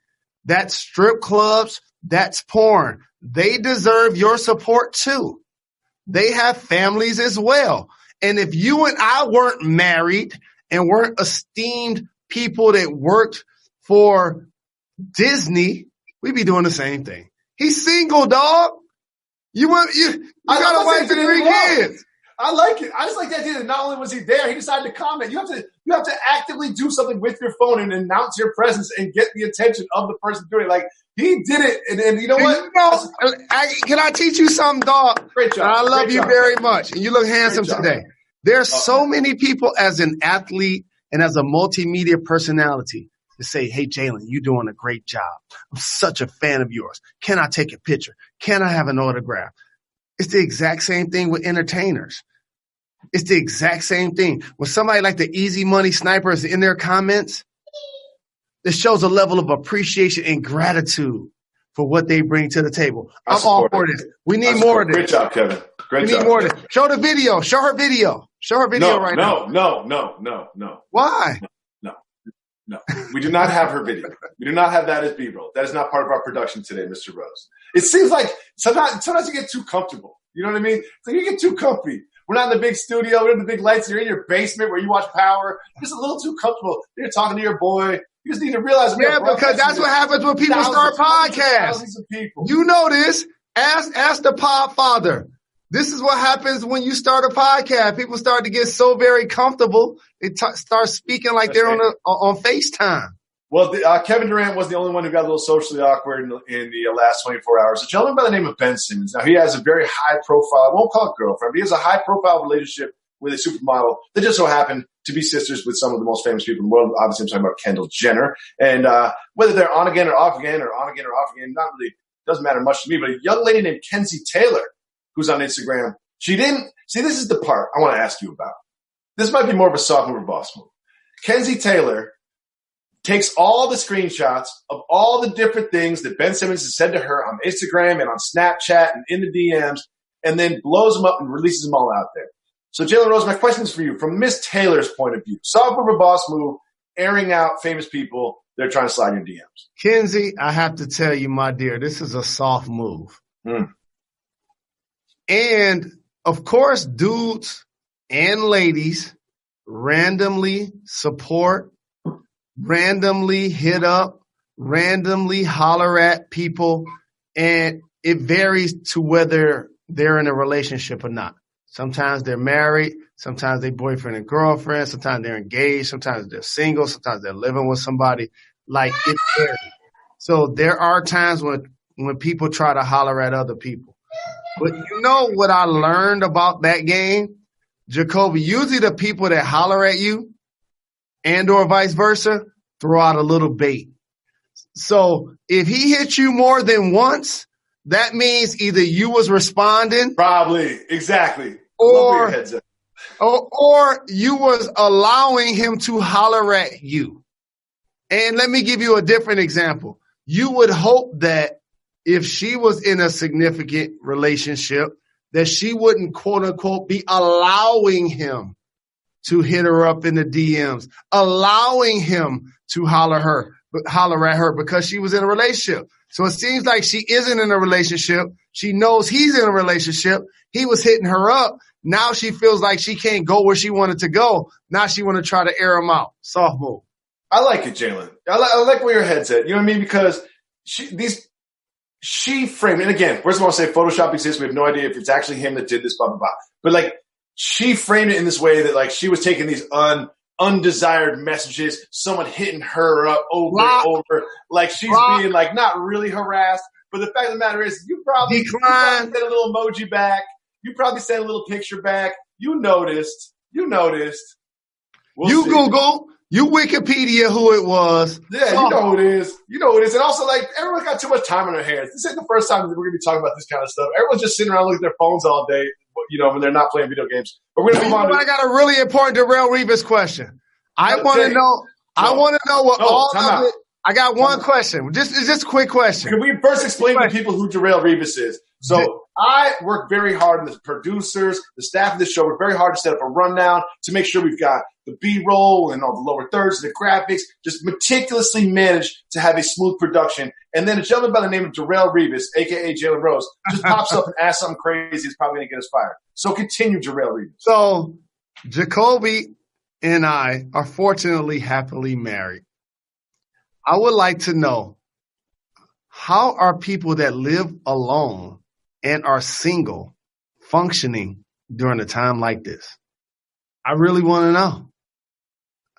That's strip clubs, that's porn. They deserve your support too. They have families as well. And if you and I weren't married and weren't esteemed people that worked for Disney, we'd be doing the same thing. He's single, dog. You got a wife and 3 kids. I like it. I just like the idea that not only was he there, he decided to comment. You have to actively do something with your phone and announce your presence and get the attention of the person doing it. Like, he did it, and you know what? Can I teach you something, dog? Great job. I love you very much, and you look handsome today. There's so many people as an athlete and as a multimedia personality to say, "Hey, Jalen, you're doing a great job. I'm such a fan of yours. Can I take a picture? Can I have an autograph?" It's the exact same thing with entertainers. It's the exact same thing. When somebody like the Easy Money Sniper is in their comments, it shows a level of appreciation and gratitude for what they bring to the table. I'm all for this. We need more of this. Great job, Kevin. Great job. We need more of this. Show the video. Show her video. Show her video right now. No. Why? No, we do not have her video. We do not have that as B-roll. That is not part of our production today, Mr. Rose. It seems like sometimes you get too comfortable. You know what I mean? So you get too comfy. We're not in the big studio. We're in the big lights. You're in your basement where you watch Power. You're just a little too comfortable. You're talking to your boy. You just need to realize. Yeah, because that's what happens when people start podcasts. You know this. Ask the Podfather. This is what happens when you start a podcast. People start to get so very comfortable, they start speaking like they're on FaceTime. Well, Kevin Durant was the only one who got a little socially awkward in the last 24 hours. A gentleman by the name of Ben Simmons. Now, he has a very high-profile, I won't call it girlfriend, but he has a high-profile relationship with a supermodel that just so happened to be sisters with some of the most famous people in the world. Obviously, I'm talking about Kendall Jenner. And whether they're on again or off again, not really doesn't matter much to me. But a young lady named Kenzie Taylor, who's on Instagram, she didn't – see, this is the part I want to ask you about. This might be more of a soft move or boss move. Kenzie Taylor takes all the screenshots of all the different things that Ben Simmons has said to her on Instagram and on Snapchat and in the DMs, and then blows them up and releases them all out there. So, Jalen Rose, my question is for you. From Miss Taylor's point of view, soft move or boss move, airing out famous people that are trying to slide in your DMs. Kenzie, I have to tell you, my dear, this is a soft move. And, of course, dudes and ladies randomly support, randomly hit up, randomly holler at people, and it varies to whether they're in a relationship or not. Sometimes they're married, sometimes they're boyfriend and girlfriend, sometimes they're engaged, sometimes they're single, sometimes they're living with somebody. Like, it varies. So there are times when people try to holler at other people. But you know what I learned about that game? Jacoby, usually the people that holler at you, and or vice versa, throw out a little bait. So if he hit you more than once, that means either you was responding. Probably. Exactly. Or you was allowing him to holler at you. And let me give you a different example. You would hope that if she was in a significant relationship, that she wouldn't, quote unquote, be allowing him to hit her up in the DMs, allowing him to holler at her because she was in a relationship. So it seems like she isn't in a relationship. She knows he's in a relationship. He was hitting her up. Now she feels like she can't go where she wanted to go. Now she want to try to air him out. Soft move. I like it, Jalen. I like where your head's at. You know what I mean? Because she framed it. And again, first of all, I say Photoshop exists. We have no idea if it's actually him that did this, blah, blah, blah. But like, she framed it in this way that like she was taking these undesired messages, someone hitting her up over and over. Like she's being like not really harassed. But the fact of the matter is you probably sent a little emoji back. You probably sent a little picture back. You noticed. We'll see. Google. You Wikipedia who it was. Yeah, you know who it is. And also, like, everyone's got too much time on their hands. This ain't the first time that we're going to be talking about this kind of stuff. Everyone's just sitting around looking at their phones all day, when they're not playing video games. But we're going to move on. I got a really important Darrell Revis question. I want to know what all of it. I got one question. Just a quick question. Can we first explain to people who Darrell Revis is? So I work very hard, and the producers, the staff of this show work very hard to set up a rundown to make sure we've got the B-roll and all the lower thirds, the graphics, just meticulously managed to have a smooth production. And then a gentleman by the name of Darrell Revis, a.k.a. Jalen Rose, just pops up and asks something crazy. It's probably going to get us fired. So continue, Darrell Revis. So Jacoby and I are fortunately happily married. I would like to know, how are people that live alone and are single functioning during a time like this? I really want to know.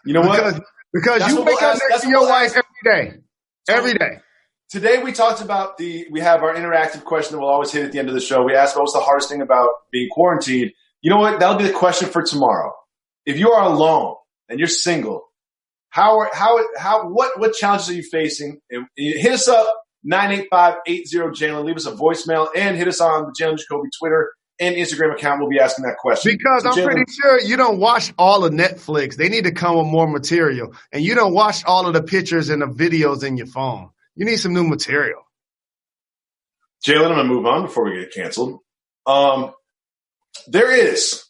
You know what? Because you wake up next to your wife every day. Every day. Today we talked about we have our interactive question that we'll always hit at the end of the show. We asked what's the hardest thing about being quarantined. You know what? That'll be the question for tomorrow. If you are alone and you're single, what challenges are you facing? And hit us up, 985-80-JALEN. Leave us a voicemail and hit us on the Jalen Jacoby Twitter and Instagram account. We'll be asking that question. Because I'm pretty sure you don't watch all of Netflix. They need to come with more material. And you don't watch all of the pictures and the videos in your phone. You need some new material. Jalen, I'm going to move on before we get canceled. There is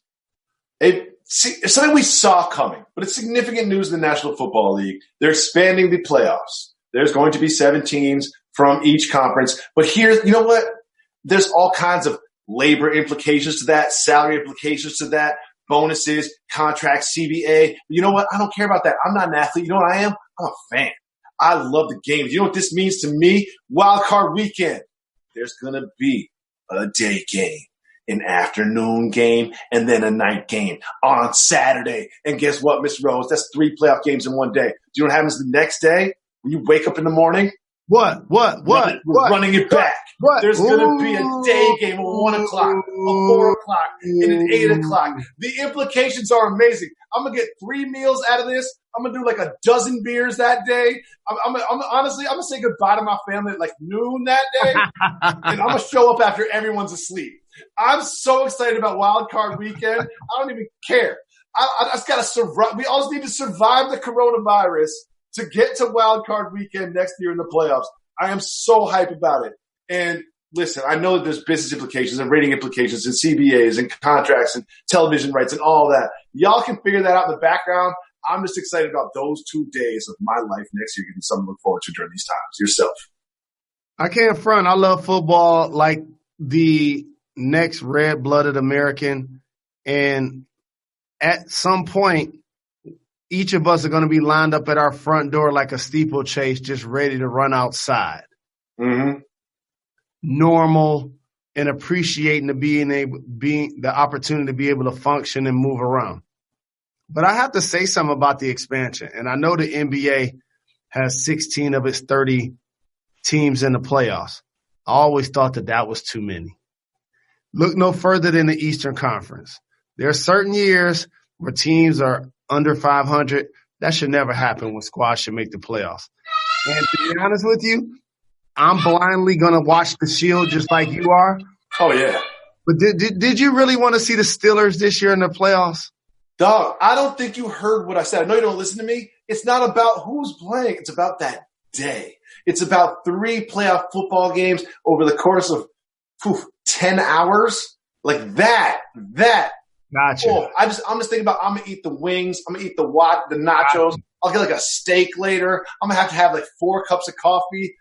something we saw coming, but it's significant news in the National Football League. They're expanding the playoffs. There's going to be 7 teams from each conference. But you know what? There's all kinds of labor implications to that, salary implications to that, bonuses, contracts, CBA. You know what? I don't care about that. I'm not an athlete. You know what I am? I'm a fan. I love the games. You know what this means to me? Wild card weekend. There's going to be a day game, an afternoon game, and then a night game on Saturday. And guess what, Miss Rose? That's 3 playoff games in one day. Do you know what happens the next day? When you wake up in the morning? What? Running it back. What? There's going to be a day game at 1 o'clock, a 4 o'clock, and an 8 o'clock. The implications are amazing. I'm going to get 3 meals out of this. I'm going to do like a dozen beers that day. Honestly, I'm going to say goodbye to my family at like noon that day. And I'm going to show up after everyone's asleep. I'm so excited about Wild Card Weekend. I don't even care. I just got to survive. We all just need to survive the coronavirus to get to Wild Card Weekend next year in the playoffs. I am so hyped about it. And listen, I know that there's business implications and rating implications and CBAs and contracts and television rights and all that. Y'all can figure that out in the background. I'm just excited about those 2 days of my life next year. Give me something to look forward to during these times. Yourself. I can't front. I love football like the next red-blooded American. And at some point, each of us are going to be lined up at our front door like a steeplechase, just ready to run outside. Mm-hmm. Normal and appreciating the opportunity to be able to function and move around. But I have to say something about the expansion. And I know the NBA has 16 of its 30 teams in the playoffs. I always thought that was too many. Look no further than the Eastern Conference. There are certain years where teams are under 500, That should never happen when squads should make the playoffs. And to be honest with you, I'm blindly going to watch the Shield just like you are. Oh, yeah. But did you really want to see the Steelers this year in the playoffs? Dog, I don't think you heard what I said. I know you don't listen to me. It's not about who's playing. It's about that day. It's about 3 playoff football games over the course of 10 hours. Like that. Gotcha. Oh, I'm just thinking about I'm going to eat the wings. I'm going to eat the nachos. I'll get like a steak later. I'm going to have like 4 cups of coffee,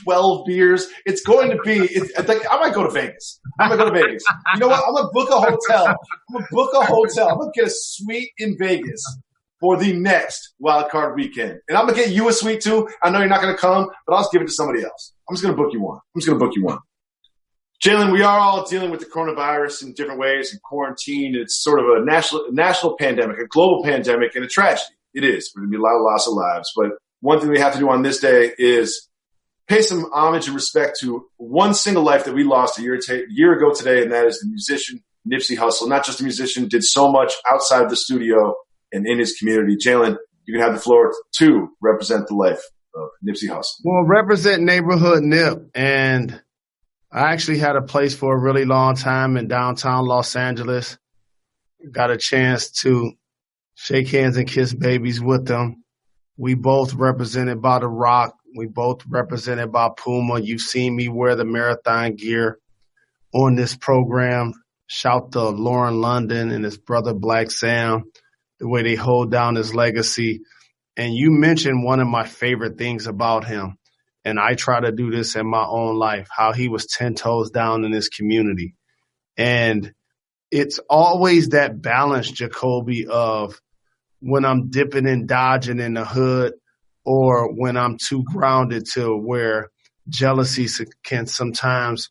12 beers. It's going to be – like, I might go to Vegas. You know what? I'm going to book a hotel. I'm going to get a suite in Vegas for the next wild card weekend. And I'm going to get you a suite too. I know you're not going to come, but I'll just give it to somebody else. I'm just going to book you one. Jalen, we are all dealing with the coronavirus in different ways and quarantine. It's sort of a national pandemic, a global pandemic, and a tragedy. It is. There's going to be a lot of loss of lives. But one thing we have to do on this day is pay some homage and respect to one single life that we lost a year ago today, and that is the musician Nipsey Hussle. Not just a musician, did so much outside of the studio and in his community. Jalen, you can have the floor to represent the life of Nipsey Hussle. Well, represent neighborhood Nip. And I actually had a place for a really long time in downtown Los Angeles. Got a chance to shake hands and kiss babies with them. We both represented by The Rock. We both represented by Puma. You've seen me wear the marathon gear on this program. Shout to Lauren London and his brother Black Sam, the way they hold down his legacy. And you mentioned one of my favorite things about him. And I try to do this in my own life, how he was 10 toes down in his community. And it's always that balance, Jacoby, of when I'm dipping and dodging in the hood or when I'm too grounded to where jealousy can sometimes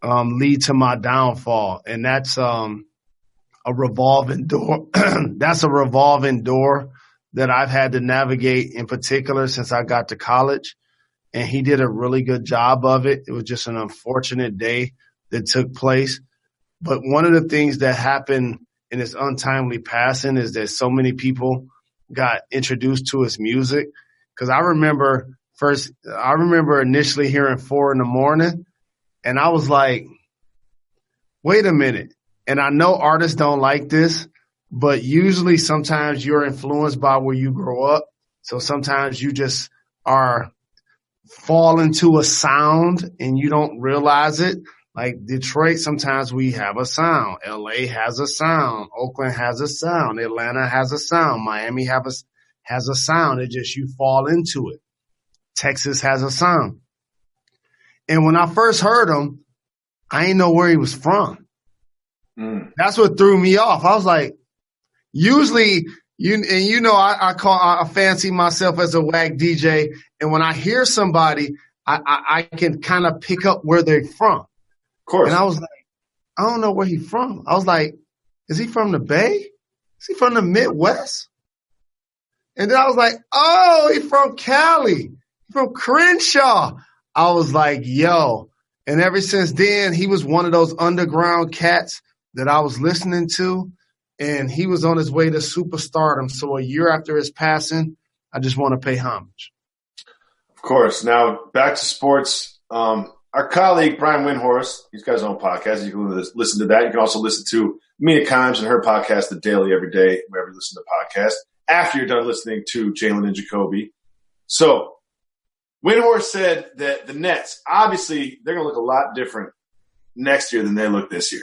lead to my downfall. And that's a revolving door. That's a revolving door that I've had to navigate in particular since I got to college. And he did a really good job of it. It was just an unfortunate day that took place. But one of the things that happened in his untimely passing is that so many people got introduced to his music. Because I remember initially hearing 4 a.m. and I was like, wait a minute. And I know artists don't like this, but usually sometimes you're influenced by where you grow up. So sometimes you just fall into a sound and you don't realize it. Like Detroit, sometimes we have a sound. LA has a sound. Oakland has a sound. Atlanta has a sound. Miami has a sound. It just, you fall into it. Texas has a sound. And when I first heard him, I didn't know where he was from. That's what threw me off. I was like, usually, I fancy myself as a whack DJ. And when I hear somebody, I can kind of pick up where they're from. Of course. And I was like, I don't know where he's from. I was like, is he from the Bay? Is he from the Midwest? And then I was like, oh, he's from Cali. He's from Crenshaw. I was like, yo. And ever since then, he was one of those underground cats that I was listening to. And he was on his way to superstardom. So a year after his passing, I just want to pay homage. Of course. Now, back to sports. Our colleague, Brian Windhorst, he's got his own podcast. You can listen to that. You can also listen to Mina Kimes and her podcast, The Daily, every day, wherever you listen to podcasts, after you're done listening to Jalen and Jacoby. So, Windhorst said that the Nets, obviously, they're going to look a lot different next year than they look this year.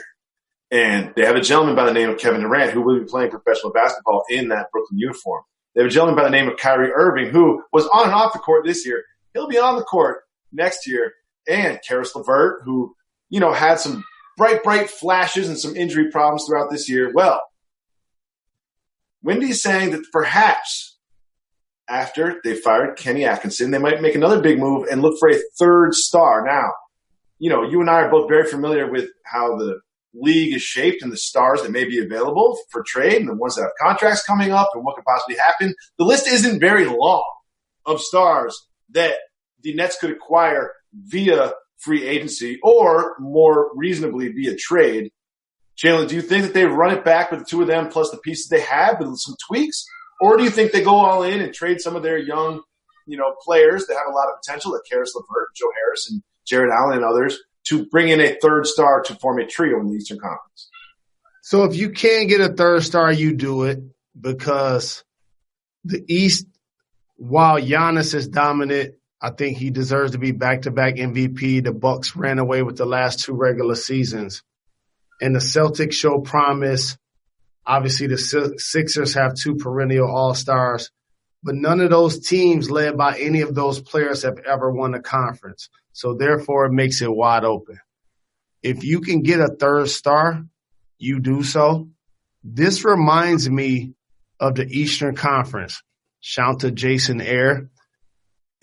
And they have a gentleman by the name of Kevin Durant who will be playing professional basketball in that Brooklyn uniform. They have a gentleman by the name of Kyrie Irving who was on and off the court this year. He'll be on the court next year. And Karis LeVert, who, had some bright flashes and some injury problems throughout this year. Well, Wendy's saying that perhaps after they fired Kenny Atkinson, they might make another big move and look for a third star. Now, you and I are both very familiar with how the league is shaped and the stars that may be available for trade and the ones that have contracts coming up and what could possibly happen. The list isn't very long of stars that the Nets could acquire via free agency or more reasonably via trade. Jalen, do you think that they run it back with the two of them plus the pieces they have with some tweaks? Or do you think they go all in and trade some of their young, players that have a lot of potential, like Karis LeVert, Joe Harris, and Jared Allen and others, to bring in a third star to form a trio in the Eastern Conference? So if you can get a third star, you do it, because the East, while Giannis is dominant, I think he deserves to be back-to-back MVP. The Bucks ran away with the last 2 regular seasons. And the Celtics show promise. Obviously, the Sixers have 2 perennial all-stars. But none of those teams led by any of those players have ever won a conference. So, therefore, it makes it wide open. If you can get a third star, you do so. This reminds me of the Eastern Conference. Shout out to Jason Ayer.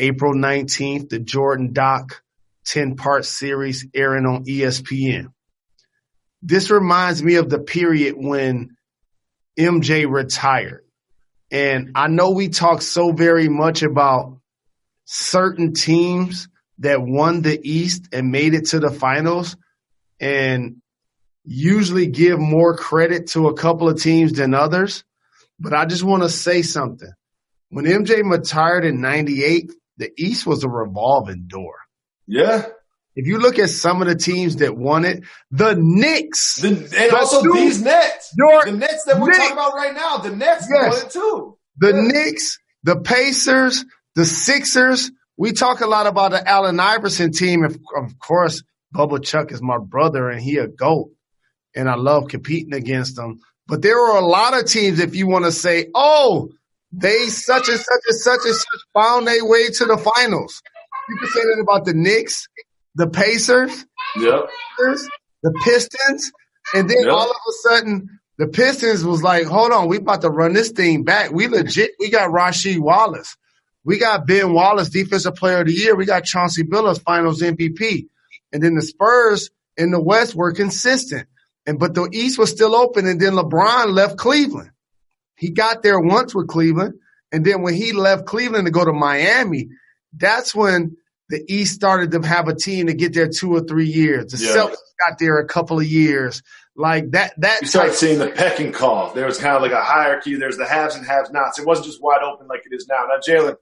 April 19th, the Jordan Doc 10-part series airing on ESPN. This reminds me of the period when MJ retired. And I know we talk so very much about certain teams that won the East and made it to the finals, and usually give more credit to a couple of teams than others. But I just want to say something. When MJ retired in 98, the East was a revolving door. Yeah. If you look at some of the teams that won it, the Knicks. These Nets. The Nets that we're talking about right now, the Nets won it too. The Knicks, the Pacers, the Sixers. We talk a lot about the Allen Iverson team. Of course, Bubba Chuck is my brother, and he a GOAT. And I love competing against him. But there are a lot of teams, if you want to say, they such and such found their way to the finals. You can say that about the Knicks, the Pacers, the Pistons, and then all of a sudden the Pistons was like, hold on, we about to run this thing back. We got Rasheed Wallace. We got Ben Wallace, Defensive Player of the Year. We got Chauncey Billups, Finals MVP. And then the Spurs in the West were consistent. But the East was still open, and then LeBron left Cleveland. He got there once with Cleveland, and then when he left Cleveland to go to Miami, that's when the East started to have a team to get there 2 or 3 years. The Celtics got there a couple of years. Like that. You started seeing the pecking call. There was kind of like a hierarchy. There's the haves and have-nots. It wasn't just wide open like it is now. Now, Jalen,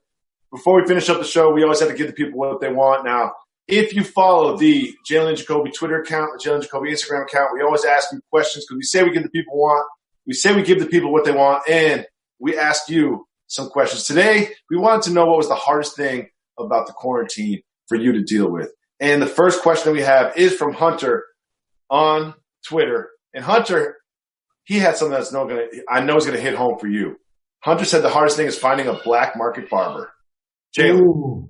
before we finish up the show, we always have to give the people what they want. Now, if you follow the Jalen Jacoby Twitter account, the Jalen Jacoby Instagram account, we always ask you questions because we say we give the people what they want, and we ask you some questions. Today, we wanted to know what was the hardest thing about the quarantine for you to deal with. And the first question that we have is from Hunter on Twitter. And Hunter, he had something that's I know is going to hit home for you. Hunter said the hardest thing is finding a black market barber. Jalen.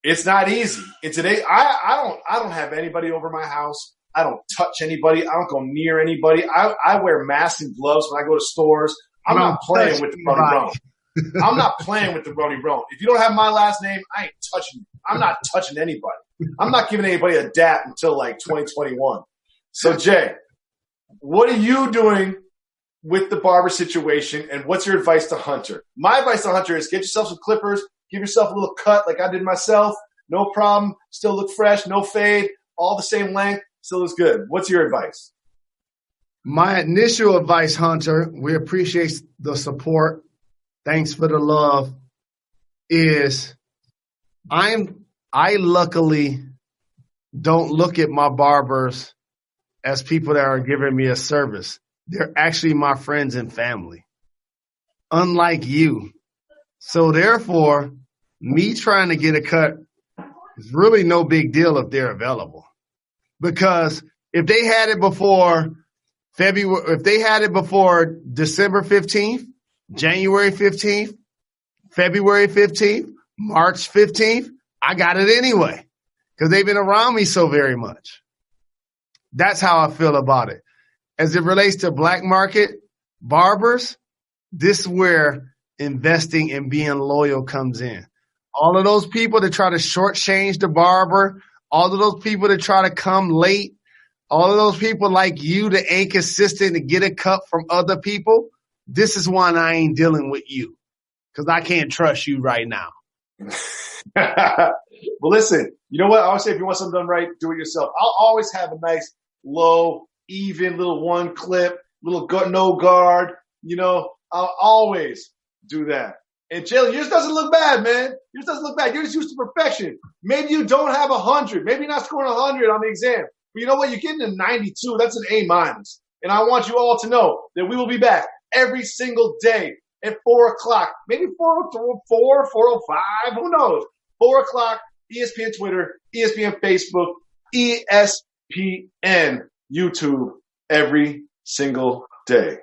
It's not easy. And today, I don't have anybody over my house. I don't touch anybody. I don't go near anybody. I wear masks and gloves when I go to stores. I'm not playing with the Brony Brown. I'm not playing with the Brony Brown. If you don't have my last name, I ain't touching you. I'm not touching anybody. I'm not giving anybody a dap until like 2021. So, Jay, what are you doing with the barber situation, and what's your advice to Hunter? My advice to Hunter is get yourself some clippers. Give yourself a little cut like I did myself. No problem. Still look fresh. No fade. All the same length. Still looks good. What's your advice? My initial advice, Hunter, we appreciate the support. Thanks for the love. Is I luckily don't look at my barbers as people that are giving me a service. They're actually my friends and family. Unlike you. So therefore, me trying to get a cut is really no big deal if they're available. Because if they had it before December 15th, January 15th, February 15th, March 15th, I got it anyway. Because they've been around me so very much. That's how I feel about it. As it relates to black market barbers, this is where investing and being loyal comes in. All of those people that try to shortchange the barber, all of those people that try to come late, all of those people like you that ain't consistent to get a cut from other people, this is why I ain't dealing with you, because I can't trust you right now. Well, listen, you know what? I always say if you want something done right, do it yourself. I'll always have a nice, low, even little one clip, little no guard, I'll always do that. And Jalen, yours doesn't look bad, man. Yours doesn't look bad. You're just used to perfection. Maybe you don't have 100. Maybe you're not scoring 100 on the exam. But you know what? You're getting a 92. That's an A-. And I want you all to know that we will be back every single day at 4 o'clock. Maybe 4:04, 4:05. Who knows? 4 o'clock, ESPN Twitter, ESPN Facebook, ESPN YouTube every single day.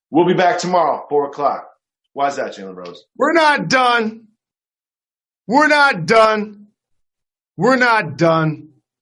We'll be back tomorrow, 4 o'clock. Why is that, Jalen Rose? We're not done. We're not done. We're not done.